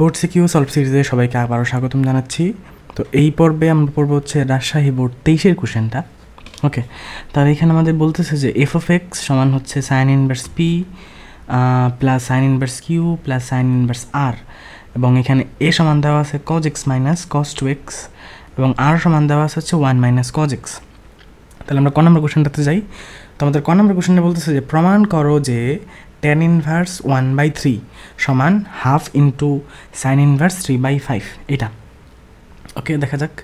Board CQ solve সিরিজে সবাইকে আবারও স্বাগতম জানাচ্ছি। তো এই পর্বে আমরা পড়ব হচ্ছে রাজশাহী বোর্ড 23-এর কোশ্চেনটা। ওকে, তাহলে এখানে আমাদের বলতেছে যে এফ অফ এক্স সমান হচ্ছে sine inverse p plus sine inverse q plus sine inverse r, এবং এখানে এ সমান দেওয়া আছে cos x minus cos two x, এবং আর সমান দেওয়া আছে হচ্ছে 1 মাইনাস কজ এক্স। তাহলে আমরা ক নম্বর কোশ্চেনটাতে যাই। তো আমাদের ক নম্বর কোশ্চেনটা বলতেছে যে প্রমাণ করো যে tan ইনভার্স 1/3 সমান হাফ ইন্টু সাইন ইনভার্স 3/5 এটা। ওকে, দেখা যাক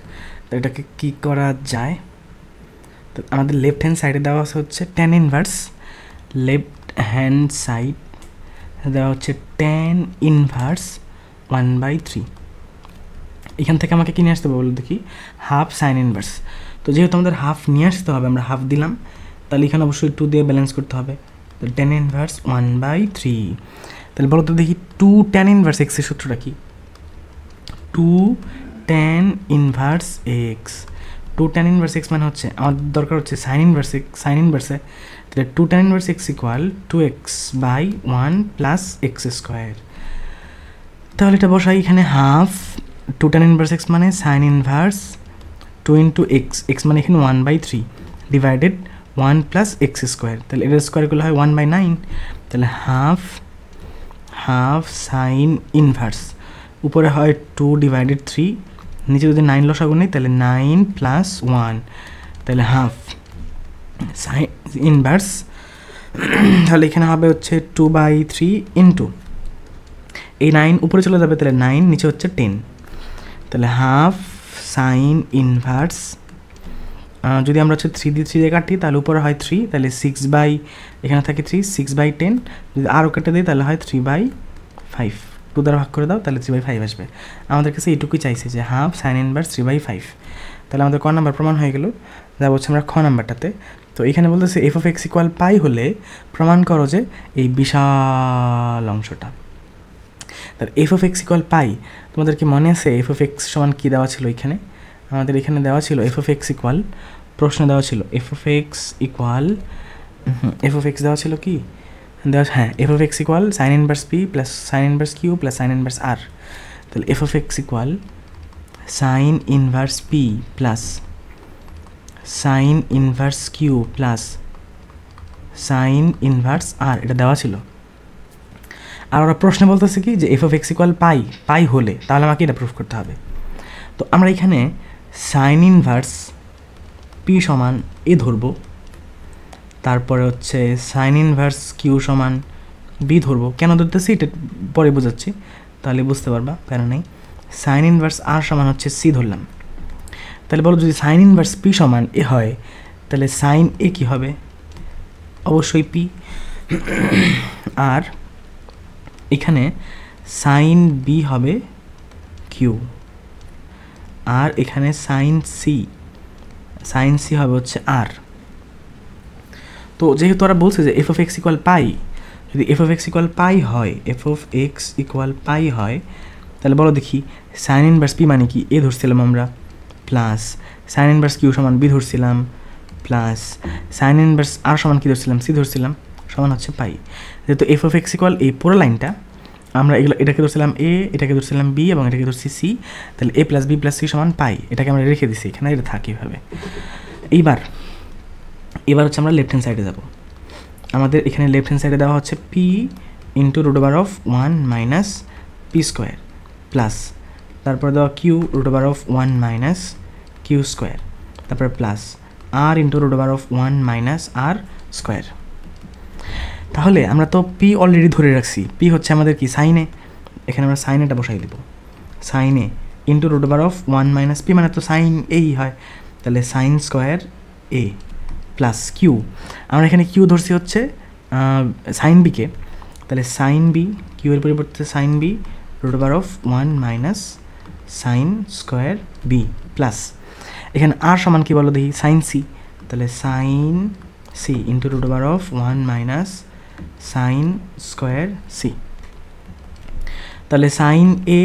তো এটাকে কী করা যায়। তো আমাদের লেফট হ্যান্ড সাইডে দেওয়া আছে হচ্ছে tan inverse, left hand side দেওয়া হচ্ছে tan ইনভার্স 1/3। এখান থেকে আমাকে কী নিয়ে আসতে হবে বলো দেখি, হাফ সাইন ইনভার্স। তো যেহেতু আমাদের হাফ নিয়ে আসতে হবে, আমরা হাফ দিলাম, তাহলে এখানে অবশ্যই 2 দিয়ে ব্যালেন্স করতে হবে। তো tan ইনভার্স 1/3, তাহলে বলো তো দেখি 2 tan ইনভার্স এক্স এর সূত্রটা কি? 2 tan inverse x, 2 tan inverse x মানে হচ্ছে আমার দরকার হচ্ছে সাইন ইনভার্স এক্স, সাইন ইনভার্সে, তাহলে 2 tan inverse x equal 2x/1 plus x square. তাহলে এটা বসাই এখানে হাফ 2 tan ইনভার্স এক্স মানে sign inverse 2 into x, x মানে এখানে 1/3 ডিভাইডেড 1 প্লাস এক্স স্কোয়ার, তাহলে এটার স্কোয়ারগুলো হয় 1/9, তাহলে হাফ সাইন ইনভার্স, উপরে হয় 2 ডিভাইডেড 3, নিচে যদি 9 লসাগু নেই তাহলে 9 প্লাস 1, তাহলে হাফ সাইন ইনভার্স। তাহলে এখানে হবে হচ্ছে 2/3 ইন্টু এই 9 উপরে চলে যাবে, তাহলে 9 নিচে হচ্ছে 10, তাহলে হাফ সাইন ইনভার্স, যদি আমরা হচ্ছে 3 দিয়ে কাটি তাহলে উপরে হয় 3, তাহলে 6 এখানে থাকে 3, 6/10, যদি আরও কেটে দিই তাহলে হয় 3/5, 2 দ্বারা ভাগ করে দাও তাহলে 3/5 আসবে। আমাদের কাছে এইটুকুই চাইছে যে হাফ সাইন ইনভার্স 3/5। তাহলে আমাদের ক নাম্বার প্রমাণ হয়ে গেল। যা বলছে আমরা খ নাম্বারটাতে। তো এখানে বলতেছে F of x equal pi হলে প্রমাণ করো যে এই বিশাল অংশটা। তাহলে এফ অফ এক্স ইকুয়াল পাই, তোমাদের কি মনে আছে এফ অফ এক্স সমান কী দেওয়া ছিল? এখানে আমাদের এখানে দেওয়া ছিল এফ অফ এক্স ইকুয়াল, প্রশ্নে দেওয়া ছিল f of x equal, f of x দেওয়া ছিল কি দেওয়া, হ্যাঁ, f of x equal sine inverse p plus sine inverse q plus sine inverse r. তাহলে f of x equal sine inverse p plus sine inverse q plus sine inverse r, এটা দেওয়া ছিল। আর ওরা প্রশ্নে বলতেছে কি যে f of x equal pi হলে, তাহলে আমাকে এটা প্রুফ করতে হবে। তো আমরা এখানে সাইন ইনভার্স পি সমান এ ধরবো, তারপরে হচ্ছে সাইন ইনভার্স কিউ সমান বি ধরবো। কেন ধরতেছি এটা পরে বোঝাচ্ছি, তাহলে বুঝতে পারবা, প্যারা নেই। সাইন ইনভার্স আর সমান হচ্ছে সি ধরলাম। তাহলে বলো যদি সাইন ইনভার্স পি সমান এ হয়, তাহলে সাইন এ কী হবে? অবশ্যই পি। আর এখানে সাইন বি হবে কিউ, আর এখানে সাইন সি হবে হচ্ছে আর। তো যেহেতু ওরা বলছে যে f of x equal pi, যদি f of x equal pi হয়, f of x equal pi হয়, তাহলে বলো দেখি সাইন ইনভার্স পি মানে কি? এ ধরছিলাম আমরা, প্লাস সাইন ইনভার্স কিউ সমান বি ধরছিলাম, প্লাস সাইন ইনভার্স আর সমান কি ধরছিলাম? সি ধরছিলাম, সমান হচ্ছে পাই। যেহেতু এফ অফ এক্স ইকুয়াল এই পুরো লাইনটা আমরা এটাকে ধরছিলাম এ, এটাকে ধরছিলাম বি, এবং এটাকে ধরছি সি, তাহলে এ প্লাস বি প্লাস সি সমান পাই, এটাকে আমরা রেখে দিছি এখানে, এটা থাকে এভাবে। এবার হচ্ছে আমরা লেফট হ্যান্ড সাইডে যাব। আমাদের এখানে লেফট হ্যান্ড সাইডে দেওয়া হচ্ছে p into root over of 1 minus p square plus, তারপরে দেওয়া q root over of 1 minus q square, তারপরে plus r into root over of 1 minus r square. তাহলে আমরা তো পি অলরেডি ধরে রাখছি, পি হচ্ছে আমাদের কি সাইনে, এখানে আমরা সাইনেটা বসাই দেব, সাইনে into root over of 1 minus p মানে তো সাইন এই হয়, তাহলে sine square A plus q, আমরা এখানে কিউ ধরছি হচ্ছে সাইন বিকে, তাহলে সাইন বি, কিউ এর পরিবর্তে sine B root over of 1 minus sine square B plus, এখানে আর সমান কি বলো দেখি, সাইন সি, তাহলে sine C into root over of 1 minus sine square C. তাহলে সাইন এ,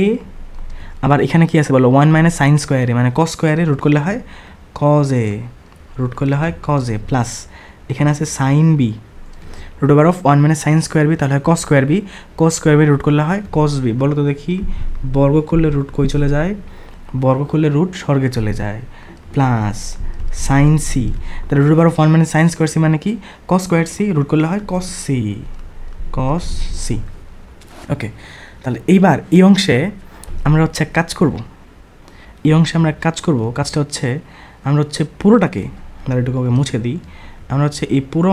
আবার এখানে কি আছে বলো, 1 মাইনাস সাইন স্কোয়ারে মানে কস স্কোয়ারে রুট করলে হয় কজ এ, প্লাস এখানে আছে sine B, root over of 1 মানে সাইন স্কোয়ার বি, তাহলে হয় cos square B. Cos square B root করলে হয় কস বি। বলো তো দেখি, বর্গ করলে রুট কই চলে যায়? বর্গ করলে রুট স্বর্গে চলে যায়। প্লাস সাইন সি, তাহলে রুট ওভার অফ 1 মানে সাইন স্কোয়ার সি মানে কি কস স্কোয়ার সি, রুট করলে হয় কস সি। কস সি। ওকে, তাহলে এইবার এই অংশে আমরা হচ্ছে কাজ করব। এই অংশে আমরা কাজ করব, কাজটা হচ্ছে আমরা হচ্ছে পুরোটাকে, আমরা এটুকুকে মুছে দিই, আমরা হচ্ছে এই পুরো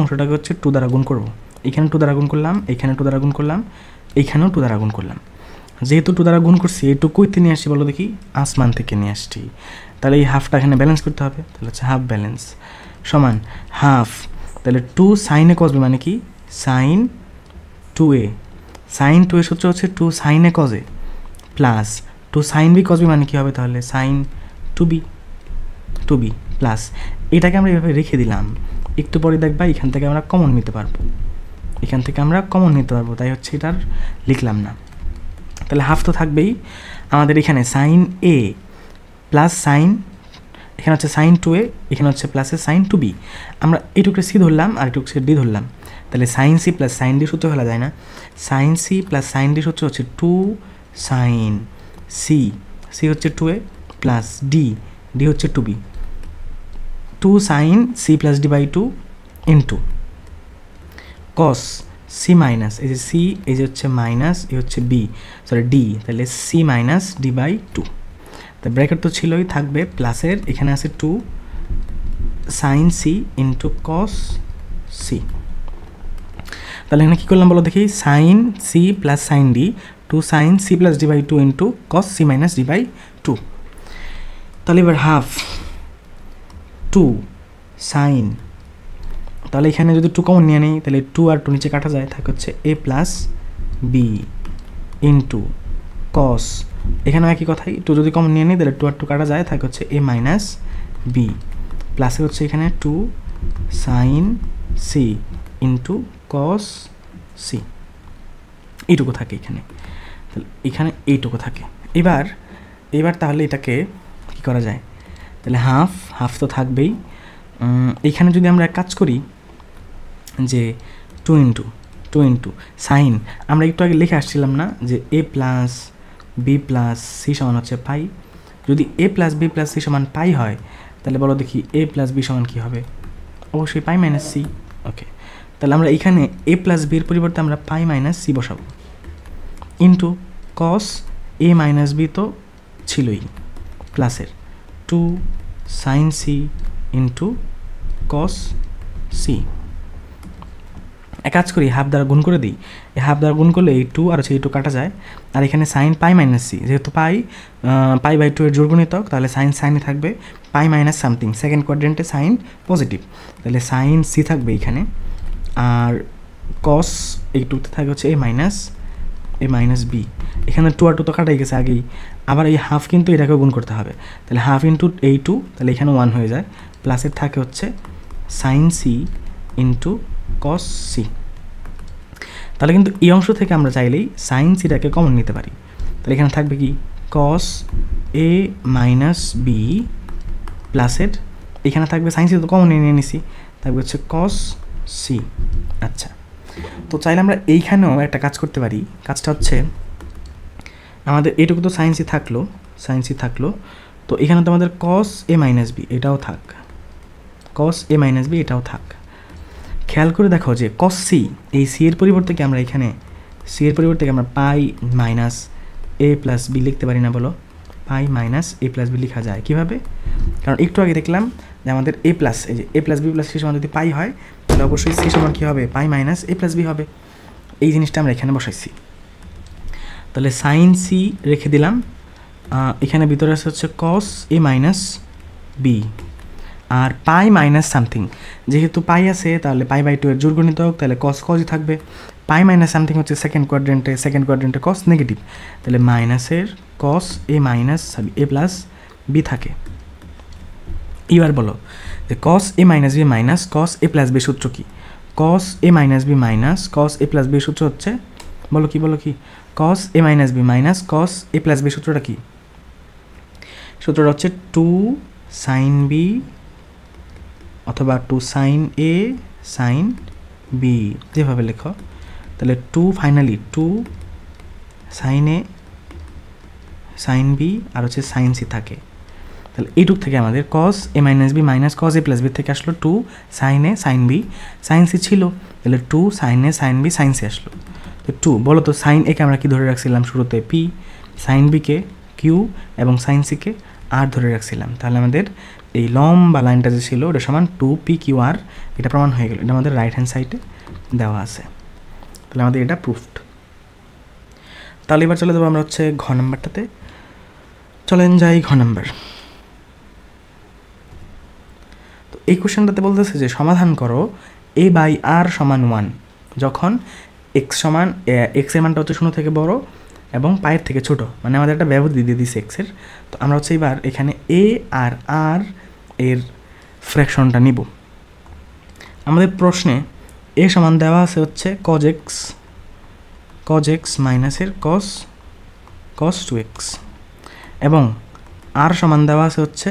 অংশটাকে হচ্ছে 2 দ্বারা গুণ করব। এখানে 2 দ্বারা গুণ করলাম, এখানে 2 দ্বারা গুণ করলাম, এইখানেও 2 দ্বারা গুণ করলাম। যেহেতু 2 দ্বারা গুণ করছি, এইটুকু কইতে নিয়ে আসছি বলো দেখি? আসমান থেকে নিয়ে আসছি। তাহলে এই হাফটা এখানে ব্যালেন্স করতে হবে, তাহলে হচ্ছে হাফ ব্যালেন্স সমান হাফ। তাহলে 2 সাইন এ কস বি মানে কি সাইন 2a, সাইন 2a সূত্র হচ্ছে 2 sine A cos A plus 2 sine B cos B মানে কী হবে? তাহলে সাইন 2b প্লাস এটাকে আমরা এভাবে রেখে দিলাম। একটু পরে দেখবা এখান থেকে আমরা কমন নিতে পারবো, তাই হচ্ছে এটার লিখলাম না। তাহলে হাফ তো থাকবেই আমাদের এখানে সাইন এ প্লাস সাইন, এখানে হচ্ছে সাইন 2a, এখানে হচ্ছে প্লাসে সাইন 2b। আমরা এটুকু সি ধরলাম আর এটুকু ডি ধরলাম, তাহলে sine C plus sine D সূত্র ফেলা যায় না। Sine C plus sine D সূত্র হচ্ছে 2 সাইন সি হচ্ছে 2a প্লাস ডি হচ্ছে 2b, 2 sine C plus D by 2 into cos C minus, এই যে সি, এই যে হচ্ছে মাইনাস, এই হচ্ছে বি, সরি ডি, তাহলে সি মাইনাস ডি বাই 2। তো ব্র্যাকেট তো ছিলই, থাকবে প্লাসের, এখানে আছে 2 sine C into cos C. তাহলে এখানে কী করলাম বলো দেখি? Sine C plus sine D, 2 sine C plus D by 2 into cos C minus D by 2। তাহলে এবার হাফ 2 সাইন, তাহলে এখানে যদি 2 কমন নিয়ে নেই তাহলে 2 আর 2 নিচে কাটা যায়, থাকে হচ্ছে এ প্লাস বি ইন্টু কস, এখানেও একই কথাই, 2 যদি কমন নিয়ে নিই তাহলে 2 আর 2 কাটা যায়, থাকে হচ্ছে এ মাইনাস বি প্লাসের হচ্ছে এখানে 2 sine C into cos C, এইটুকু থাকে এখানে, তাহলে এখানে এইটুকু থাকে। এবার তাহলে এটাকে কী করা যায়? তাহলে হাফ তো থাকবেই। এইখানে যদি আমরা কাজ করি যে 2 ইন্টু সাইন, আমরা একটু আগে লিখে আসছিলাম না যে এ প্লাস বি প্লাস সি সমান হচ্ছে পাই। যদি এ প্লাস বি প্লাস সি সমান পাই হয় তাহলে বলো দেখি এ প্লাস বি সমান কী হবে? অবশ্যই পাই মাইনাস সি। ওকে, তাহলে আমরা এখানে এ প্লাস বির পরিবর্তে আমরা পাই মাইনাস সি বসাবো into cos A minus B তো ছিলই প্লাসের 2 sine C into cos C. এক কাজ করি, হাফ দ্বারা গুণ করে দিই, এই হাফ দ্বারা গুণ করলে এই 2 আর হচ্ছে এই 2 কাটা যায়, আর এখানে সাইন পাই মাইনাস সি, যেহেতু পাই বাই 2 এর জোড়গুণিতক, তাহলে সাইনে থাকবে পাই মাইনাস সামথিং, সেকেন্ড কোয়াড্রেন্টে সাইন পজিটিভ, তাহলে সাইন সি থাকবে এখানে, আর কস এই 2তে থাকে হচ্ছে এ মাইনাস বি। এখানে 2 আর 2 তো কাটাই গেছে আগেই, আবার এই হাফ কিন্তু এটাকেও গুণ করতে হবে, তাহলে হাফ ইন্টু এই 2, তাহলে এখানে 1 হয়ে যায়, প্লাসের থাকে হচ্ছে sine C into cos C. তাহলে কিন্তু এই অংশ থেকে আমরা চাইলেই সাইন সিটাকে কমন নিতে পারি, তাহলে এখানে থাকবে কি কস এ মাইনাস বি প্লাসের, এখানে থাকবে সাইন সি তো কমন নিয়ে নিছি, থাকবে হচ্ছে কস সি। আচ্ছা, তো চাইলে আমরা এইখানেও একটা কাজ করতে পারি, কাজটা হচ্ছে আমাদের এইটুকু তো সাইন সি থাকলো, তো এখানে তো আমাদের কস এ মাইনাস বি এটাও থাক, খেয়াল করে দেখো যে কস সি, এই সি এর পরিবর্তে কি আমরা এখানে পাই মাইনাস এ প্লাস বি লিখতে পারি না? বলো, পাই মাইনাস এ প্লাস বি লেখা যায় কীভাবে? কারণ একটু আগে দেখলাম যে আমাদের এ প্লাস, এই যে এ প্লাস বি প্লাস সি সমান যদি পাই হয় তাহলে অবশ্যই সি সমান কী হবে? পাই মাইনাস এ প্লাস বি হবে। এই জিনিসটা আমরা এখানে বসাইছি, তাহলে সাইন সি রেখে দিলাম, এখানে ভিতরে আছে হচ্ছে কস A minus B, R pi minus something, যেহেতু পাই আছে তাহলে পাই বাই 2 এর জোড়গুণিতক, তাহলে কসই থাকবে, পাই মাইনাস সামথিং হচ্ছে সেকেন্ড কোয়াড্রেন্টে কস নেগেটিভ, তাহলে মাইনাসের কস A minus A plus B থাকে। এবার বলো যে কস A minus B minus cos A plus B সূত্র কি? কস A minus B minus cos A plus B সূত্র হচ্ছে, বলো কি কস A minus B minus cos A plus B সূত্রটা কি? সূত্রটা হচ্ছে 2 সাইন বি অথবা 2 sin a sin b যেভাবে লেখো। তাহলে 2 finally 2 sin a sin b আর হচ্ছে sin c থাকে। তাহলে এইটুক থেকে আমাদের cos a minus b minus cos a plus b থেকে আসলো 2 sin a sin b sin c ছিল, তাহলে 2 sin a sin b sin c আসলো। তো 2 বলো তো sin a কে আমরা কি ধরে রাখছিলাম শুরুতে p, sin b কে q এবং sin c কে r ধরে রাখছিলাম। তাহলে আমাদের এই লম্বা লাইনটা যে ছিল ওটা সমান 2pqr, এটা প্রমাণ হয়ে গেল। এটা আমাদের রাইট হ্যান্ড সাইডে দেওয়া আছে। তাহলে আমাদের এটা প্রুফড। তাহলে এবার চলে যাবো আমরা হচ্ছে ঘ নাম্বারটাতে। চলেন যাই ঘ নাম্বার। তো এই কোশ্চেনটাতে বলতেছে যে সমাধান করো a/r সমান 1 যখন x সমান x এর মানটা হচ্ছে 0 থেকে বড় এবং পায়ের থেকে ছোট, মানে আমাদের একটা ব্যবধি দিয়ে দিয়েছে x এর। তো আমরা হচ্ছে এবার এখানে a আর r এর ফ্র্যাকশনটা নিব। আমাদের প্রশ্নে a সমান দেওয়া আছে হচ্ছে cos x মাইনাস এর cos 2x এবং r সমান দেওয়া আছে হচ্ছে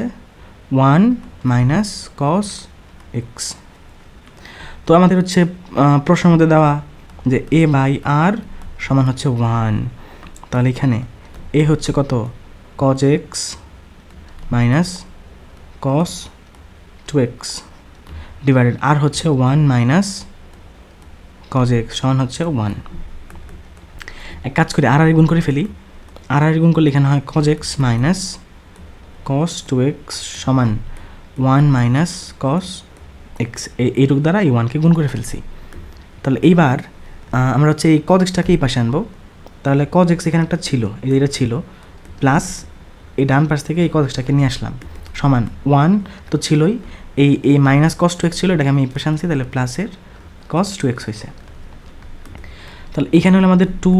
1 মাইনাস cos x। তো আমাদের হচ্ছে প্রশ্নের মধ্যে দেওয়া যে a/r সমান হচ্ছে 1, তাহলে এখানে a হচ্ছে কত cos x minus cos 2x divided r হচ্ছে 1 মাইনাস cos x সমান হচ্ছে 1। এক কাজ করি আর গুণ করে ফেলি। আর গুণ করলে এখানে হয় cos x minus cos 2x সমান 1 মাইনাস cos x, এইটুক দ্বারা এই 1কে গুণ করে ফেলছি। তাহলে এইবার আমরা হচ্ছে এই cos xটাকে এই পাশে আনবো। তাহলে cos x এখানে একটা ছিল, এটা ছিল, প্লাস এই ডান পাশ থেকে এই cos xটাকে নিয়ে আসলাম সমান 1 তো ছিলই, এই মাইনাস cos 2x ছিল, এটাকে আমি এই পাশে আনছি, তাহলে প্লাসের cos 2x হয়েছে। তাহলে এখানে হলো আমাদের 2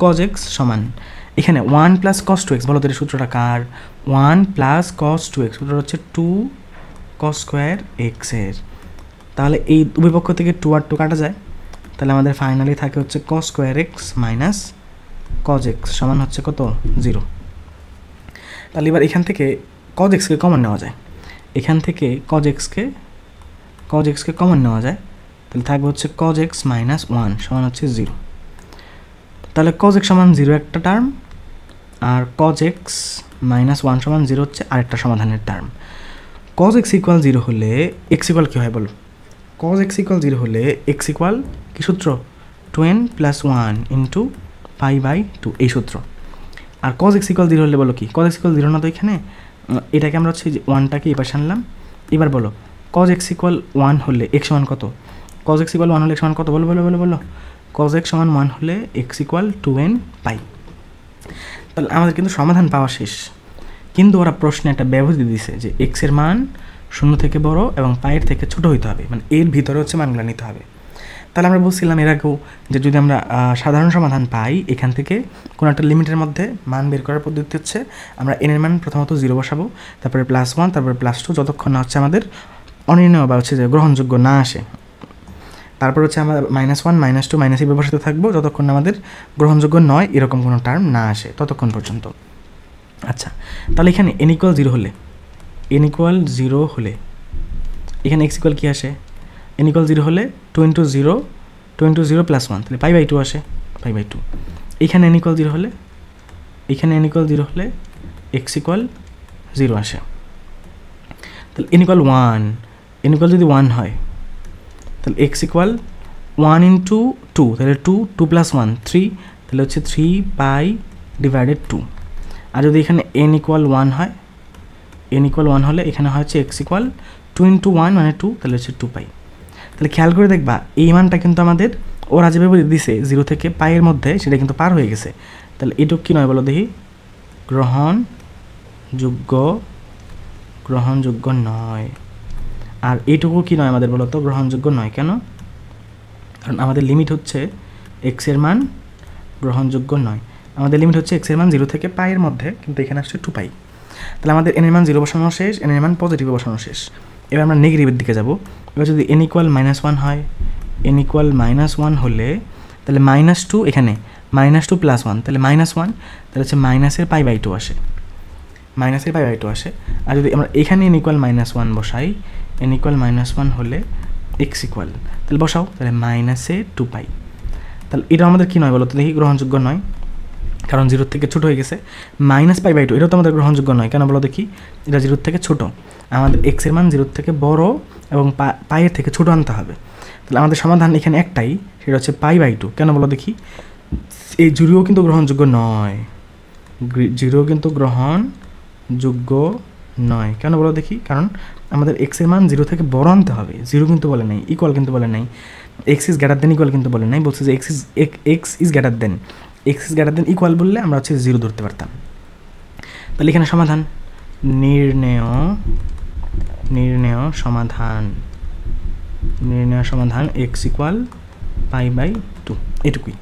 cos x সমান এখানে 1 প্লাস cos 2x, বলো তো এই সূত্রটা কার? 1 প্লাস cos 2x, সূত্রটা হচ্ছে 2 cos স্কোয়ার x এর। তাহলে এই উভয় পক্ষ থেকে 2 আর 2 কাটা যায়, তাহলে আমাদের ফাইনালি থাকে হচ্ছে cos square x minus cos x সমান হচ্ছে কত 0। তাহলে এবার এখান থেকে cos x কে কমন নেওয়া যায়, এখান থেকে cos x কে কমন নেওয়া যায়, তাহলে থাকবে হচ্ছে cos x মাইনাস 1 সমান হচ্ছে 0। তাহলে cos x সমান 0 একটা টার্ম আর cos x মাইনাস 1 সমান 0 হচ্ছে আরেকটা সমাধানের টার্ম। cos x ইকুয়াল 0 হলে x ইকুয়াল কী হয় বলো? cos x ইকুয়াল 0 হলে x ইকুয়াল কী সূত্র? 2n প্লাস 1 ইন্টু π/2 এই সূত্র। আর cos x ইকুয়াল 0 হলে বলো কি? cos x ইকুয়াল 0 না তো এখানে, এটাকে আমরা হচ্ছে যে 1টাকে এবার আনলাম। এবার বলো cos x ইকুয়াল 1 হলে x সমান কত? cos x ইকুয়াল 1 হলে x সমান কত? বলো cos x সমান 1 হলে x ইকুয়াল 2n π। তাহলে আমাদের কিন্তু সমাধান পাওয়া শেষ, কিন্তু ওরা প্রশ্নে একটা ব্যবধি দিয়েছে যে x এর মান 0 থেকে বড় এবং পায়ের থেকে ছোট হইতে হবে, মানে এর ভিতরে হচ্ছে মানগুলো নিতে হবে। তাহলে আমরা বলছিলাম এর আগেও যে যদি আমরা সাধারণ সমাধান পাই, এখান থেকে কোনো একটা লিমিটের মধ্যে মান বের করার পদ্ধতি হচ্ছে আমরা n এর মান প্রথমত 0 বসাবো, তারপরে +1, তারপরে +2, যতক্ষণ না হচ্ছে আমাদের অনির্ণয় বা হচ্ছে যে গ্রহণযোগ্য না আসে। তারপর হচ্ছে আমরা -1 -2 -e বসাতে থাকবো যতক্ষণ না আমাদের গ্রহণযোগ্য নয় এরকম কোনো টার্ম না আসে ততক্ষণ পর্যন্ত। আচ্ছা, তাহলে এখানে n ইকুয়াল 0 হলে এখানে x ইকুয়াল কী আসে? n ইকুয়াল 0 হলে 2 × 0 + 1, তাহলে π/2 আসে, π/2। এখানে n ইকুয়াল 0 হলে x ইকুয়াল 0 আসে। তাহলে n ইকুয়াল 1, n ইকুয়াল যদি 1 হয় তাহলে x ইকুয়াল 1 × 2, তাহলে 2 + 1 3, তাহলে হচ্ছে 3π/2। আর যদি এখানে n ইকুয়াল 1 হয়, n ইকুয়াল 1 হলে এখানে হয় হচ্ছে x ইকুয়াল 2 × 1 মানে 2, তাহলে হচ্ছে 2π। তাহলে খেয়াল করে দেখবা এই মানটা কিন্তু আমাদের ওরা যেভাবে দিছে 0 থেকে π এর মধ্যে, সেটা কিন্তু পার হয়ে গেছে। তাহলে এটুকু কী নয় বলো দেখি? গ্রহণযোগ্য নয়। আর এইটুকু কি নয় আমাদের বলো তো? গ্রহণযোগ্য নয়। কেন? কারণ আমাদের লিমিট হচ্ছে x এর মান গ্রহণযোগ্য নয়। আমাদের লিমিট হচ্ছে x এর মান 0 থেকে π এর মধ্যে, কিন্তু এখানে আসছে 2π। তাহলে আমাদের n এর মান 0 বসানো শেষ, n এর মান পজিটিভে বসানো শেষ। এবার আমরা নেগেটিভের দিকে যাব। এবার যদি n ইকুয়াল -1 হয়, n ইকুয়াল -1 হলে তাহলে -2, এখানে -2 + 1, তাহলে -1, তাহলে হচ্ছে মাইনাসের π/2 আসে। মাইনাসের পাই বাই টু আসে। আর যদি আমরা এখানে n ইকুয়াল -1 বসাই, n ইকুয়াল -1 হলে x ইকুয়াল, তাহলে বসাও, তাহলে মাইনাসে 2 পাই। তাহলে এটা আমাদের কী নয় বলো তো দেখি, গ্রহণযোগ্য নয়, কারণ 0 থেকে ছোটো হয়ে গেছে। -পাই বাই টু এটাও তো আমাদের গ্রহণযোগ্য নয়, কেন বলো দেখি, এটা 0 থেকে ছোট, আমাদের x এর মান 0 থেকে বড় এবং পাইয়ের থেকে ছোট আনতে হবে। তাহলে আমাদের সমাধান এখানে একটাই, সেটা হচ্ছে পাই বাই টু। কেন বলো দেখি, এই 0 কিন্তু গ্রহণযোগ্য নয়, 0 কিন্তু গ্রহণযোগ্য নয়, কেন বলো দেখি, কারণ আমাদের x এর মান 0 থেকে বড় আনতে হবে। 0 কিন্তু বলে নাই, ইকুয়াল কিন্তু বলে নাই, x is greater than equal কিন্তু বলে নাই, বলছে যে x is greater than, x is greater than equal বললে আমরা হচ্ছে 0 ধরতে পারতাম। তাহলে এখানে সমাধান নির্ণেয় সমাধান x equal pi by two, এটুকুই।